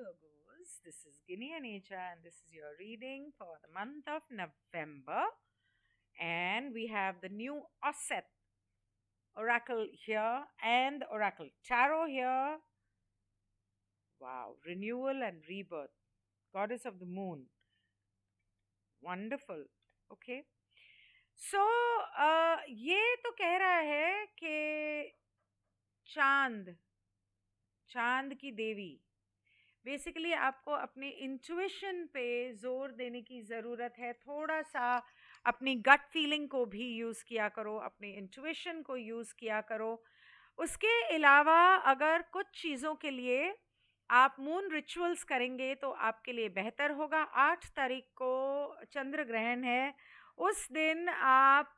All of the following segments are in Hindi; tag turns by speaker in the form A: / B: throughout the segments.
A: Virgos. This is Guinea Anecha, and this is your reading for the month of November. And we have the new Osset Oracle here and the Oracle Tarot here. Wow, renewal and rebirth. Goddess of the Moon. Wonderful. Okay. So, ये तो कह रहा है कि चांद चांद की देवी बेसिकली आपको अपने इंट्यूशन पे जोर देने की ज़रूरत है. थोड़ा सा अपनी गट फीलिंग को भी यूज़ किया करो, अपने इंट्यूशन को यूज़ किया करो. उसके अलावा अगर कुछ चीज़ों के लिए आप मून रिचुअल्स करेंगे तो आपके लिए बेहतर होगा. 8 तारीख को चंद्र ग्रहण है. उस दिन आप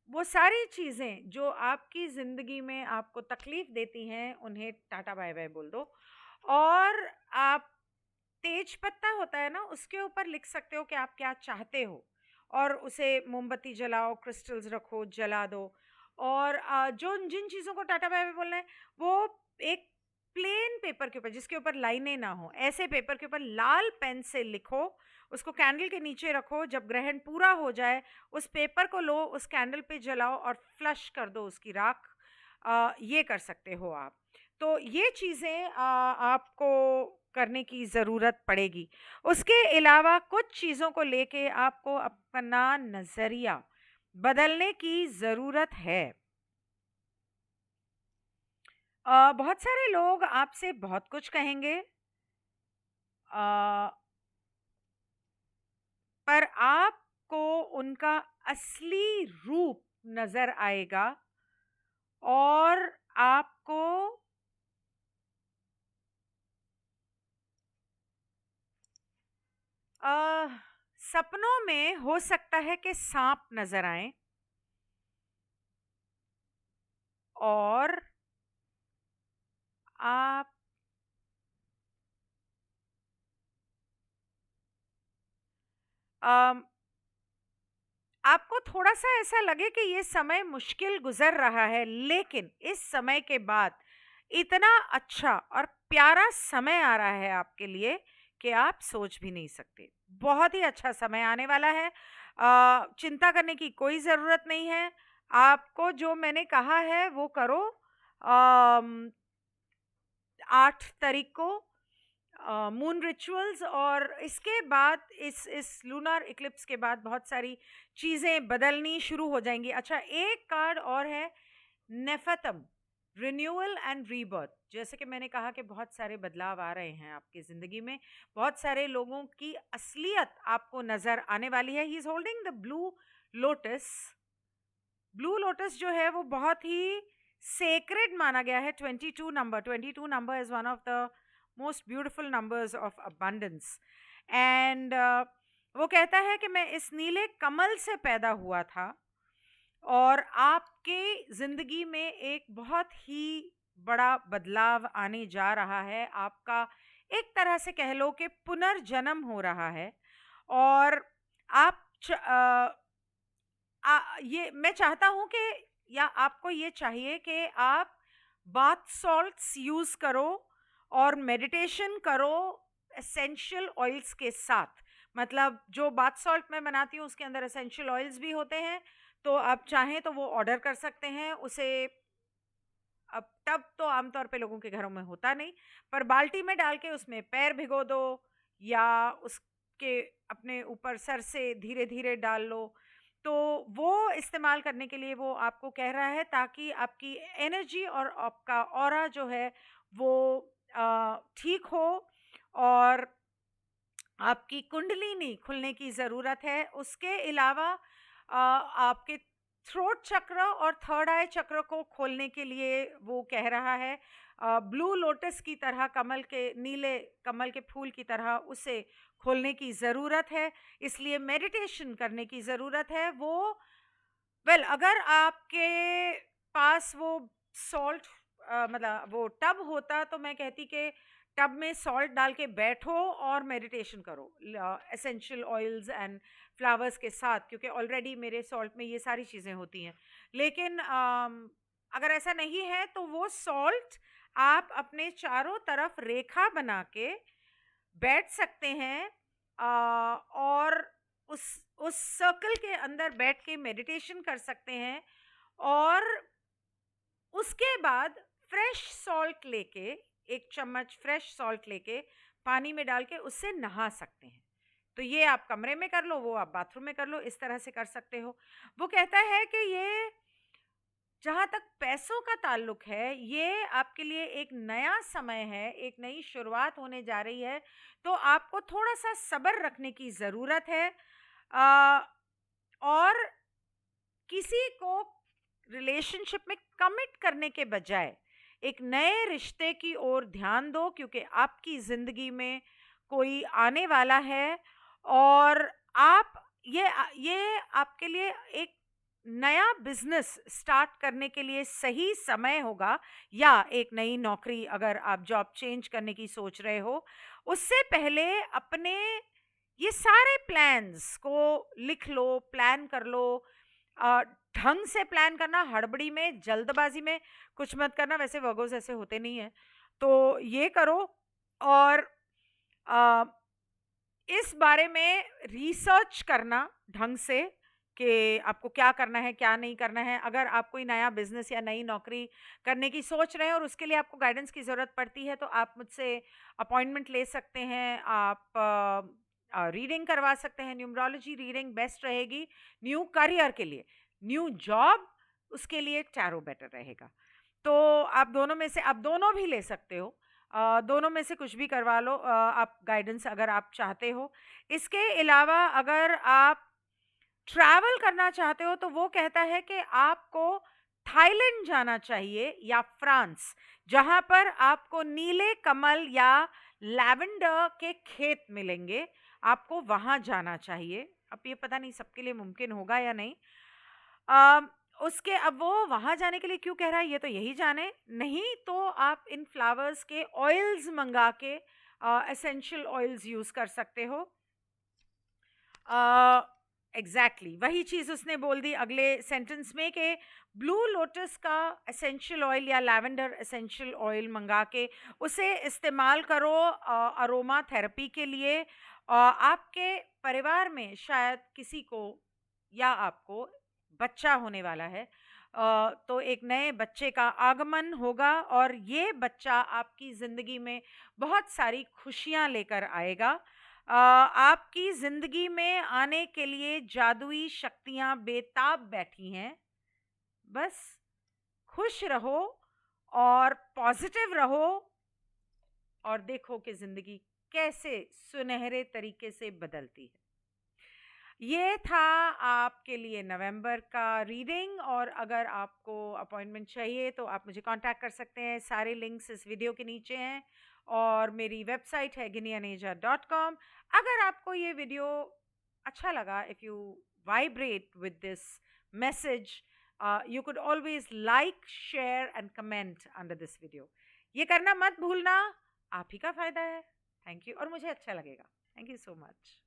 A: वो सारी चीज़ें जो आपकी ज़िंदगी में आपको तकलीफ़ देती हैं उन्हें टाटा बाय बाय बोल दो. और आप तेज पत्ता होता है ना, उसके ऊपर लिख सकते हो कि आप क्या चाहते हो और उसे मोमबत्ती जलाओ, क्रिस्टल्स रखो, जला दो. और जो जिन चीज़ों को टाटा बाय बाय बोलना है वो एक प्लेन पेपर के ऊपर, जिसके ऊपर लाइनें ना हो, ऐसे पेपर के ऊपर लाल पेन से लिखो, उसको कैंडल के नीचे रखो. जब ग्रहण पूरा हो जाए उस पेपर को लो, उस कैंडल पे जलाओ और फ्लश कर दो उसकी राख. ये कर सकते हो आप. तो ये चीज़ें आपको करने की ज़रूरत पड़ेगी. उसके अलावा कुछ चीज़ों को लेके आपको अपना नज़रिया बदलने की ज़रूरत है. बहुत सारे लोग आपसे बहुत कुछ कहेंगे, पर आपको उनका असली रूप नज़र आएगा और आपको सपनों में हो सकता है कि सांप नज़र आए और आप आपको थोड़ा सा ऐसा लगे कि ये समय मुश्किल गुजर रहा है, लेकिन इस समय के बाद इतना अच्छा और प्यारा समय आ रहा है आपके लिए कि आप सोच भी नहीं सकते. बहुत ही अच्छा समय आने वाला है. चिंता करने की कोई ज़रूरत नहीं है. आपको जो मैंने कहा है वो करो. 8 तारीख को मून रिचुअल्स, और इसके बाद इस लूनर इक्लिप्स के बाद बहुत सारी चीज़ें बदलनी शुरू हो जाएंगी. अच्छा, एक कार्ड और है, नेफतम, रिन्यूअल एंड रीबर्थ. जैसे कि मैंने कहा कि बहुत सारे बदलाव आ रहे हैं आपकी ज़िंदगी में, बहुत सारे लोगों की असलियत आपको नज़र आने वाली है. He is holding the blue lotus. Blue lotus जो है वो बहुत ही सेक्रेड माना गया है. 22 number is one of the most beautiful numbers of abundance. And वो कहता है कि मैं इस नीले कमल से पैदा हुआ था और आपके ज़िंदगी में एक बहुत ही बड़ा बदलाव आने जा रहा है. आपका एक तरह से कह लो कि पुनर्जन्म हो रहा है. और आप ये मैं चाहता हूँ कि, या आपको ये चाहिए कि आप बाथ सॉल्ट्स यूज़ करो और मेडिटेशन करो एसेंशियल ऑयल्स के साथ. मतलब जो बाथ सॉल्ट मैं बनाती हूँ उसके अंदर एसेंशियल ऑयल्स भी होते हैं, तो आप चाहें तो वो ऑर्डर कर सकते हैं उसे. अब टब तो आमतौर पे लोगों के घरों में होता नहीं, पर बाल्टी में डाल के उसमें पैर भिगो दो या उसके अपने ऊपर सर से धीरे धीरे डाल लो. तो वो इस्तेमाल करने के लिए वो आपको कह रहा है, ताकि आपकी एनर्जी और आपका ऑरा जो है वो ठीक हो और आपकी कुंडलिनी खुलने की ज़रूरत है. उसके अलावा आपके थ्रोट चक्र और थर्ड आई चक्र को खोलने के लिए वो कह रहा है. ब्लू लोटस की तरह, कमल के, नीले कमल के फूल की तरह उसे खोलने की ज़रूरत है. इसलिए मेडिटेशन करने की ज़रूरत है. वो अगर आपके पास वो सॉल्ट मतलब वो टब होता तो मैं कहती कि टब में सॉल्ट डाल के बैठो और मेडिटेशन करो एसेंशियल ऑयल्स एंड फ्लावर्स के साथ, क्योंकि ऑलरेडी मेरे सॉल्ट में ये सारी चीज़ें होती हैं. लेकिन अगर ऐसा नहीं है तो वो सॉल्ट आप अपने चारों तरफ रेखा बना के बैठ सकते हैं और उस सर्कल के अंदर बैठ के मेडिटेशन कर सकते हैं। और उसके बाद फ्रेश सॉल्ट लेके, एक चम्मच फ्रेश सॉल्ट लेके पानी में डाल के उससे नहा सकते हैं। तो ये आप कमरे में कर लो, वो आप बाथरूम में कर लो, इस तरह से कर सकते हो। वो कहता है कि ये जहाँ तक पैसों का ताल्लुक है, ये आपके लिए एक नया समय है, एक नई शुरुआत होने जा रही है, तो आपको थोड़ा-सा सब्र रखने की ज़रूरत है। और किसी को रिलेशनशिप में कमिट करने के बजाय एक नए रिश्ते की ओर ध्यान दो, क्योंकि आपकी ज़िंदगी में कोई आने वाला है और आप ये आपके लिए एक नया बिजनेस स्टार्ट करने के लिए सही समय होगा, या एक नई नौकरी अगर आप जॉब चेंज करने की सोच रहे हो, उससे पहले अपने ये सारे प्लान्स को लिख लो, प्लान कर लो। अ, ढंग से प्लान करना, हड़बड़ी में, जल्दबाजी में कुछ मत करना, वैसे वर्गोस ऐसे होते नहीं है। तो ये करो और अ, इस बारे में रिसर्च करना ढंग से कि आपको क्या करना है, क्या नहीं करना है। अगर आप कोई नया बिजनेस या नई नौकरी करने की सोच रहे हैं और उसके लिए आपको गाइडेंस की ज़रूरत पड़ती है, तो आप मुझसे अपॉइंटमेंट ले सकते हैं। आप रीडिंग करवा सकते हैं, न्यूमरोलॉजी रीडिंग बेस्ट रहेगी न्यू करियर के लिए। न्यू जॉब, उसके लिए टैरो बेटर रहेगा। तो आप दोनों में से, आप दोनों भी ले सकते हो। दोनों में से कुछ भी करवा लो, आप गाइडेंस अगर आप चाहते हो। इसके अलावा अगर आप ट्रैवल करना चाहते हो, तो वो कहता है कि आपको थाईलैंड जाना चाहिए या फ्रांस, जहां पर आपको नीले कमल या लैवेंडर के खेत मिलेंगे। आपको वहां जाना चाहिए। अब ये पता नहीं सबके लिए मुमकिन होगा या नहीं। अम, उसके अब वो वहां जाने के लिए क्यों कह रहा है, ये तो यही जाने। नहीं तो आप इन फ्लावर्स के ऑयल्स मंगा के एसेंशियल ऑयल्स यूज कर सकते हो। एग्जैक्टली वही चीज उसने बोल दी अगले सेंटेंस में कि ब्लू लोटस का एसेंशियल ऑयल या लैवेंडर एसेंशियल ऑयल मंगा के उसे इस्तेमाल करो अरोमा थेरेपी के लिए। आपके परिवार में शायद किसी को या आपको बच्चा होने वाला है, तो एक नए बच्चे का आगमन होगा और ये बच्चा आपकी ज़िंदगी में बहुत सारी खुशियाँ लेकर आएगा। आपकी ज़िंदगी में आने के लिए जादुई शक्तियाँ बेताब बैठी हैं। बस खुश रहो और पॉजिटिव रहो और देखो कि ज़िंदगी कैसे सुनहरे तरीके से बदलती है। ये था आपके लिए नवंबर का रीडिंग, और अगर आपको अपॉइंटमेंट चाहिए तो आप मुझे कांटेक्ट कर सकते हैं। सारे लिंक्स इस वीडियो के नीचे हैं और मेरी वेबसाइट है ginianeja.com। अगर आपको ये वीडियो अच्छा लगा, if you vibrate with this message, you could always like, share and comment under this video. ये करना मत भूलना, आप ही का फायदा है। थैंक यू, और मुझे अच्छा लगेगा। Thank you so much.